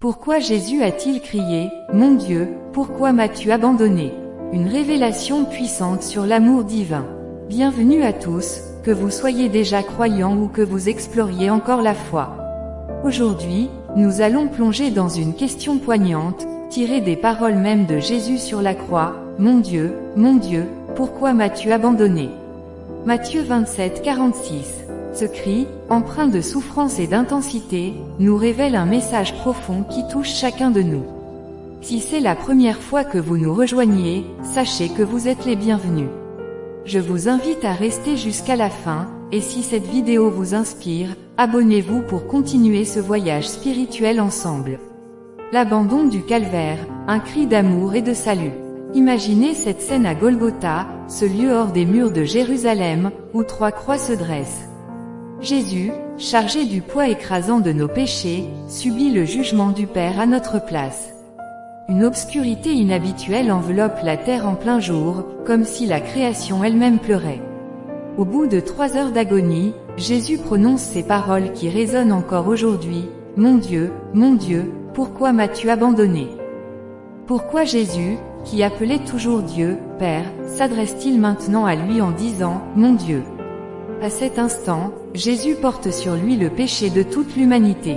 Pourquoi Jésus a-t-il crié « Mon Dieu, pourquoi m'as-tu abandonné ?» Une révélation puissante sur l'amour divin. Bienvenue à tous, que vous soyez déjà croyants ou que vous exploriez encore la foi. Aujourd'hui, nous allons plonger dans une question poignante, tirée des paroles mêmes de Jésus sur la croix. « Mon Dieu, pourquoi m'as-tu abandonné ?» Matthieu 27, 46. Ce cri, empreint de souffrance et d'intensité, nous révèle un message profond qui touche chacun de nous. Si c'est la première fois que vous nous rejoignez, sachez que vous êtes les bienvenus. Je vous invite à rester jusqu'à la fin, et si cette vidéo vous inspire, abonnez-vous pour continuer ce voyage spirituel ensemble. L'abandon du calvaire, un cri d'amour et de salut. Imaginez cette scène à Golgotha, ce lieu hors des murs de Jérusalem, où 3 croix se dressent. Jésus, chargé du poids écrasant de nos péchés, subit le jugement du Père à notre place. Une obscurité inhabituelle enveloppe la terre en plein jour, comme si la création elle-même pleurait. Au bout de 3 heures d'agonie, Jésus prononce ces paroles qui résonnent encore aujourd'hui. « Mon Dieu, pourquoi m'as-tu abandonné ?» Pourquoi Jésus, qui appelait toujours Dieu, Père, s'adresse-t-il maintenant à lui en disant « Mon Dieu » ? À cet instant, Jésus porte sur lui le péché de toute l'humanité.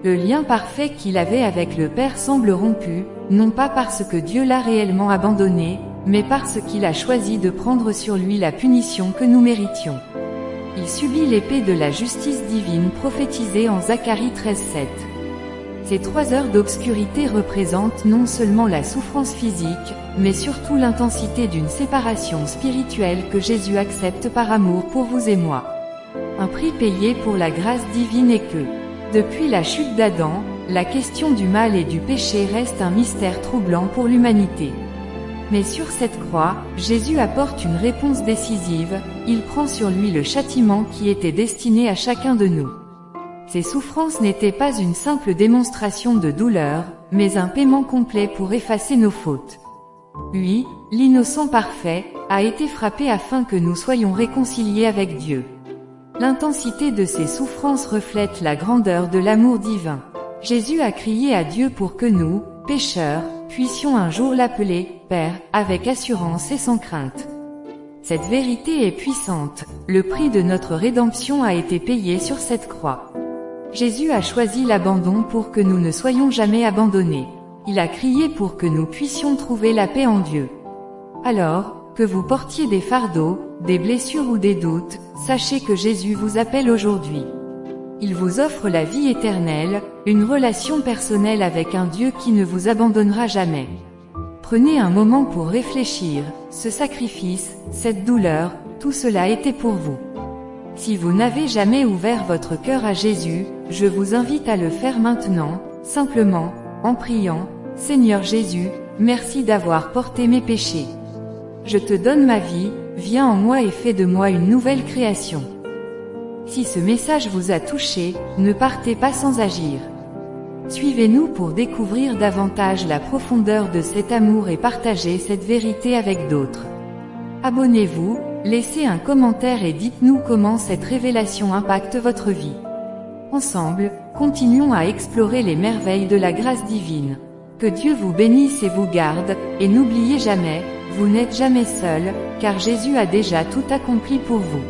Le lien parfait qu'il avait avec le Père semble rompu, non pas parce que Dieu l'a réellement abandonné, mais parce qu'il a choisi de prendre sur lui la punition que nous méritions. Il subit l'épée de la justice divine prophétisée en Zacharie 13:7. Ces 3 heures d'obscurité représentent non seulement la souffrance physique, mais surtout l'intensité d'une séparation spirituelle que Jésus accepte par amour pour vous et moi. Un prix payé pour la grâce divine est que, depuis la chute d'Adam, la question du mal et du péché reste un mystère troublant pour l'humanité. Mais sur cette croix, Jésus apporte une réponse décisive, il prend sur lui le châtiment qui était destiné à chacun de nous. Ces souffrances n'étaient pas une simple démonstration de douleur, mais un paiement complet pour effacer nos fautes. Lui, l'innocent parfait, a été frappé afin que nous soyons réconciliés avec Dieu. L'intensité de ces souffrances reflète la grandeur de l'amour divin. Jésus a crié à Dieu pour que nous, pécheurs, puissions un jour l'appeler « Père » avec assurance et sans crainte. Cette vérité est puissante, le prix de notre rédemption a été payé sur cette croix. Jésus a choisi l'abandon pour que nous ne soyons jamais abandonnés. Il a crié pour que nous puissions trouver la paix en Dieu. Alors, que vous portiez des fardeaux, des blessures ou des doutes, sachez que Jésus vous appelle aujourd'hui. Il vous offre la vie éternelle, une relation personnelle avec un Dieu qui ne vous abandonnera jamais. Prenez un moment pour réfléchir, ce sacrifice, cette douleur, tout cela était pour vous. Si vous n'avez jamais ouvert votre cœur à Jésus, je vous invite à le faire maintenant, simplement, en priant « Seigneur Jésus, merci d'avoir porté mes péchés. Je te donne ma vie, viens en moi et fais de moi une nouvelle création. » Si ce message vous a touché, ne partez pas sans agir. Suivez-nous pour découvrir davantage la profondeur de cet amour et partager cette vérité avec d'autres. Abonnez-vous, laissez un commentaire et dites-nous comment cette révélation impacte votre vie. Ensemble, continuons à explorer les merveilles de la grâce divine. Que Dieu vous bénisse et vous garde, et n'oubliez jamais, vous n'êtes jamais seul, car Jésus a déjà tout accompli pour vous.